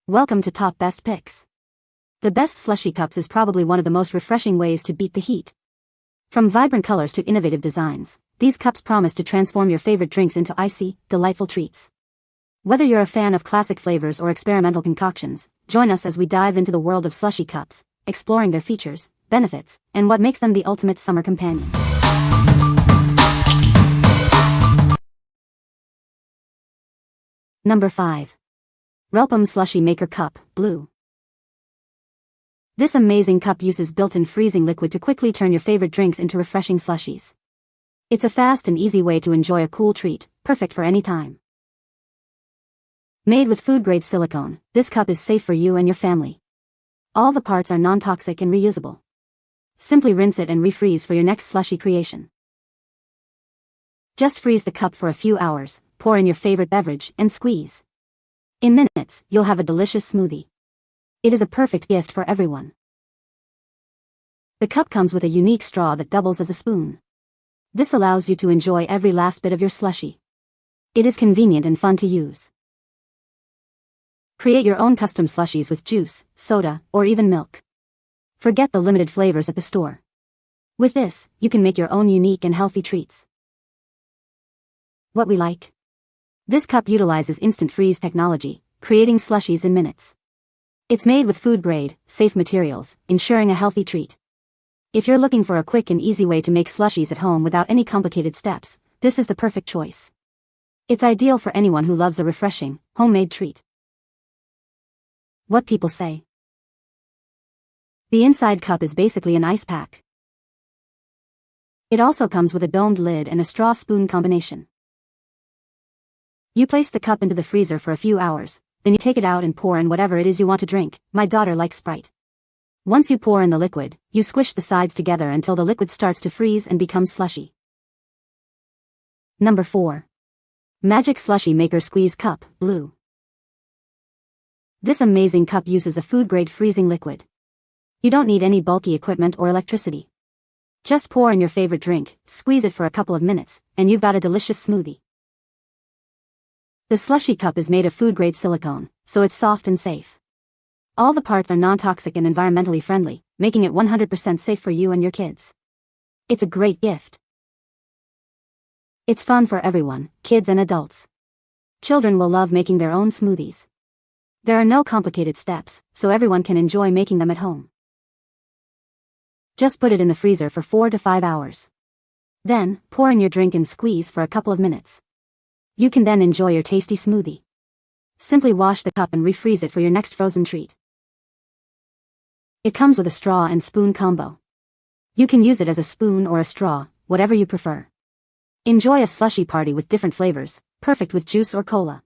Welcome to Top Best Picks. The best Slushie Cups is probably one of the most refreshing ways to beat the heat. From vibrant colors to innovative designs, these cups promise to transform your favorite drinks into icy, delightful treats. Whether you're a fan of classic flavors or experimental concoctions, join us as we dive into the world of Slushie Cups, exploring their features, benefits, and what makes them the ultimate summer companion. Number 5. RELPOM Slushie Maker Cup, Blue. This amazing cup uses built-in freezing liquid to quickly turn your favorite drinks into refreshing slushies. It's a fast and easy way to enjoy a cool treat, perfect for any time. Made with food-grade silicone, this cup is safe for you and your family. All the parts are non-toxic and reusable. Simply rinse it and refreeze for your next slushy creation. Just freeze the cup for a few hours, pour in your favorite beverage, and squeeze. In minutes, you'll have a delicious smoothie. It is a perfect gift for everyone. The cup comes with a unique straw that doubles as a spoon. This allows you to enjoy every last bit of your slushie. It is convenient and fun to use. Create your own custom slushies with juice, soda, or even milk. Forget the limited flavors at the store. With this, you can make your own unique and healthy treats. What we like. This cup utilizes instant freeze technology, creating slushies in minutes. It's made with food-grade, safe materials, ensuring a healthy treat. If you're looking for a quick and easy way to make slushies at home without any complicated steps, this is the perfect choice. It's ideal for anyone who loves a refreshing, homemade treat. What people say. The inside cup is basically an ice pack. It also comes with a domed lid and a straw-spoon combination. You place the cup into the freezer for a few hours, then you take it out and pour in whatever it is you want to drink. My daughter likes Sprite. Once you pour in the liquid, you squish the sides together until the liquid starts to freeze and becomes slushy. Number 4. Magic Slushie Maker Squeeze Cup, Blue. This amazing cup uses a food-grade freezing liquid. You don't need any bulky equipment or electricity. Just pour in your favorite drink, squeeze it for a couple of minutes, and you've got a delicious smoothie. The Slushie cup is made of food-grade silicone, so it's soft and safe. All the parts are non-toxic and environmentally friendly, making it 100% safe for you and your kids. It's a great gift. It's fun for everyone, kids and adults. Children will love making their own smoothies. There are no complicated steps, so everyone can enjoy making them at home. Just put it in the freezer for 4 to 5 hours. Then, pour in your drink and squeeze for a couple of minutes. You can then enjoy your tasty smoothie. Simply wash the cup and refreeze it for your next frozen treat. It comes with a straw and spoon combo. You can use it as a spoon or a straw, whatever you prefer. Enjoy a slushy party with different flavors, perfect with juice or cola.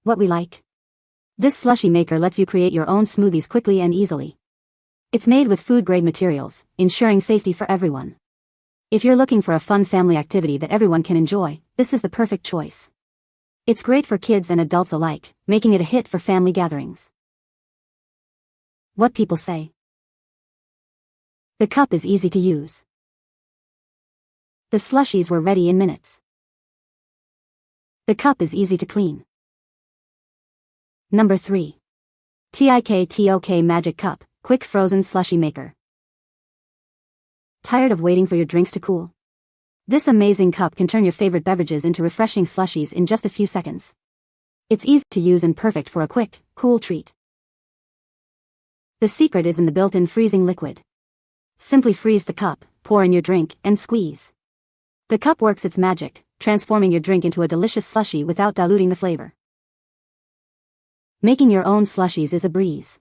What we like. This slushie maker lets you create your own smoothies quickly and easily. It's made with food-grade materials, ensuring safety for everyone. If you're looking for a fun family activity that everyone can enjoy, this is the perfect choice. It's great for kids and adults alike, making it a hit for family gatherings. What people say. The cup is easy to use. The slushies were ready in minutes. The cup is easy to clean. Number 3. TIKTOK Magic Cup, Quick Frozen Slushie Maker. Tired of waiting for your drinks to cool? This amazing cup can turn your favorite beverages into refreshing slushies in just a few seconds. It's easy to use and perfect for a quick, cool treat. The secret is in the built-in freezing liquid. Simply freeze the cup, pour in your drink, and squeeze. The cup works its magic, transforming your drink into a delicious slushie without diluting the flavor. Making your own slushies is a breeze.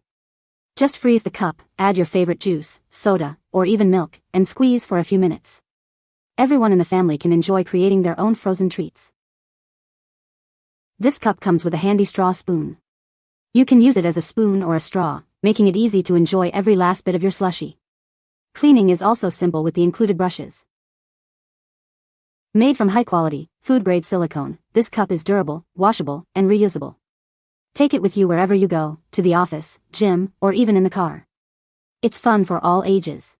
Just freeze the cup, add your favorite juice, soda, or even milk, and squeeze for a few minutes. Everyone in the family can enjoy creating their own frozen treats. This cup comes with a handy straw spoon. You can use it as a spoon or a straw, making it easy to enjoy every last bit of your slushie. Cleaning is also simple with the included brushes. Made from high-quality, food-grade silicone, this cup is durable, washable, and reusable. Take it with you wherever you go, to the office, gym, or even in the car. It's fun for all ages.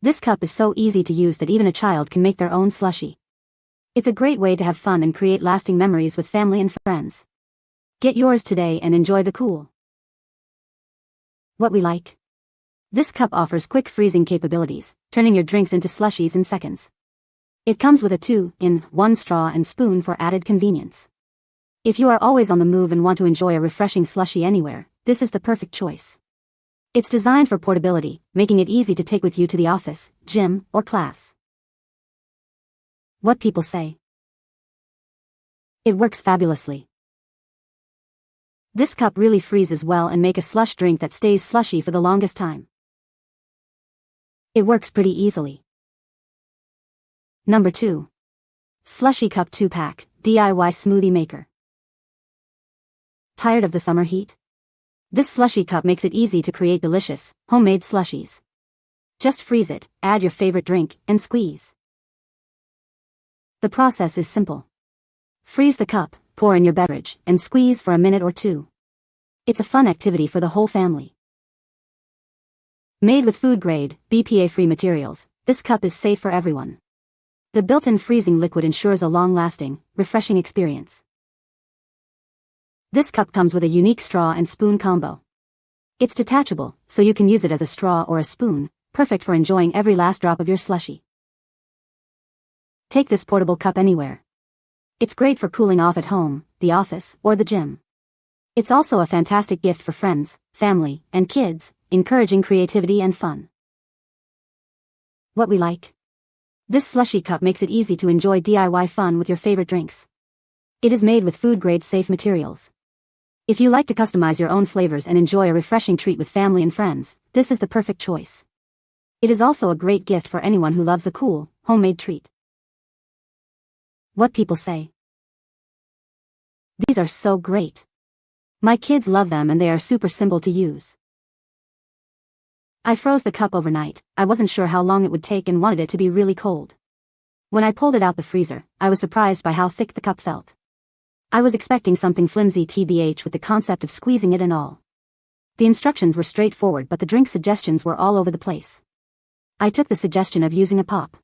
This cup is so easy to use that even a child can make their own slushie. It's a great way to have fun and create lasting memories with family and friends. Get yours today and enjoy the cool. What we like. This cup offers quick freezing capabilities, turning your drinks into slushies in seconds. It comes with a 2-in-1 straw and spoon for added convenience. If you are always on the move and want to enjoy a refreshing slushie anywhere, this is the perfect choice. It's designed for portability, making it easy to take with you to the office, gym, or class. What people say. It works fabulously. This cup really freezes well and make a slush drink that stays slushy for the longest time. It works pretty easily. Number 2. Slushie Cup 2-pack, DIY Smoothie Maker. Tired of the summer heat? This slushie cup makes it easy to create delicious, homemade slushies. Just freeze it, add your favorite drink, and squeeze. The process is simple. Freeze the cup, pour in your beverage, and squeeze for a minute or 2. It's a fun activity for the whole family. Made with food-grade, BPA-free materials, this cup is safe for everyone. The built-in freezing liquid ensures a long-lasting, refreshing experience. This cup comes with a unique straw and spoon combo. It's detachable, so you can use it as a straw or a spoon, perfect for enjoying every last drop of your slushie. Take this portable cup anywhere. It's great for cooling off at home, the office, or the gym. It's also a fantastic gift for friends, family, and kids, encouraging creativity and fun. What we like. This slushie cup makes it easy to enjoy DIY fun with your favorite drinks. It is made with food-grade safe materials. If you like to customize your own flavors and enjoy a refreshing treat with family and friends, this is the perfect choice. It is also a great gift for anyone who loves a cool, homemade treat. What people say. These are so great. My kids love them and they are super simple to use. I froze the cup overnight. I wasn't sure how long it would take and wanted it to be really cold. When I pulled it out the freezer, I was surprised by how thick the cup felt. I was expecting something flimsy tbh with the concept of squeezing it and all. The instructions were straightforward but the drink suggestions were all over the place. I took the suggestion of using a pop.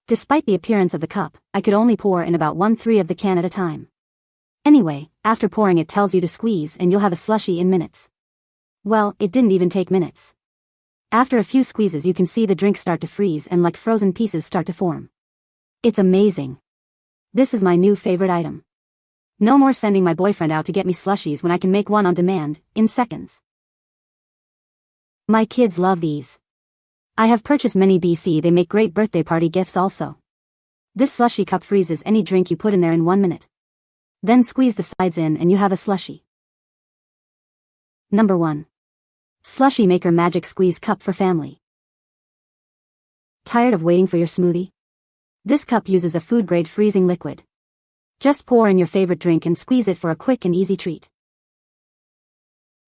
Despite the appearance of the cup, I could only pour in about 1/3 of the can at a time. Anyway, after pouring it tells you to squeeze and you'll have a slushie in minutes. Well, it didn't even take minutes. After a few squeezes you can see the drink start to freeze and like frozen pieces start to form. It's amazing. This is my new favorite item. No more sending my boyfriend out to get me slushies when I can make one on demand, in seconds. My kids love these. I have purchased many BC, they make great birthday party gifts also. This slushie cup freezes any drink you put in there in 1 minute. Then squeeze the sides in and you have a slushie. Number 1. Slushie Maker Magic Squeeze Cup for Family. Tired of waiting for your smoothie? This cup uses a food-grade freezing liquid. Just pour in your favorite drink and squeeze it for a quick and easy treat.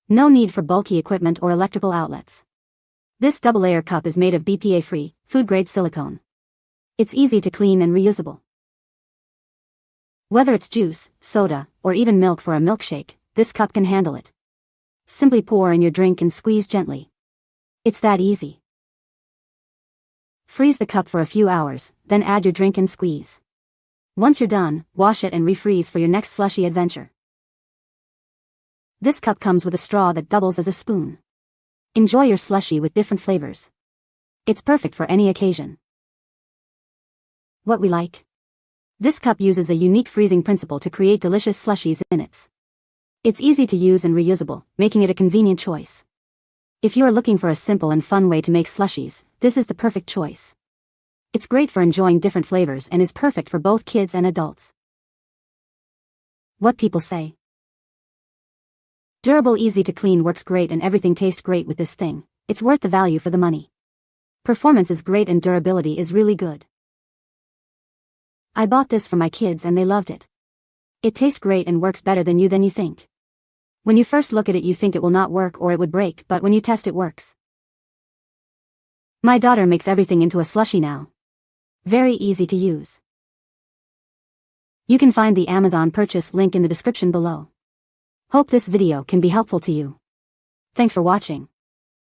No need for bulky equipment or electrical outlets. This double-layer cup is made of BPA-free, food-grade silicone. It's easy to clean and reusable. Whether it's juice, soda, or even milk for a milkshake, this cup can handle it. Simply pour in your drink and squeeze gently. It's that easy. Freeze the cup for a few hours, then add your drink and squeeze. Once you're done, wash it and refreeze for your next slushie adventure. This cup comes with a straw that doubles as a spoon. Enjoy your slushie with different flavors. It's perfect for any occasion. What we like. This cup uses a unique freezing principle to create delicious slushies in minutes. It's easy to use and reusable, making it a convenient choice. If you are looking for a simple and fun way to make slushies, this is the perfect choice. It's great for enjoying different flavors and is perfect for both kids and adults. What people say. Durable, easy to clean, works great and everything tastes great with this thing. It's worth the value for the money. Performance is great and durability is really good. I bought this for my kids and they loved it. It tastes great and works better than you think. When you first look at it you think it will not work or it would break, but when you test it works. My daughter makes everything into a slushie now. Very easy to use. You can find the Amazon purchase link in the description below. Hope this video can be helpful to you. Thanks for watching.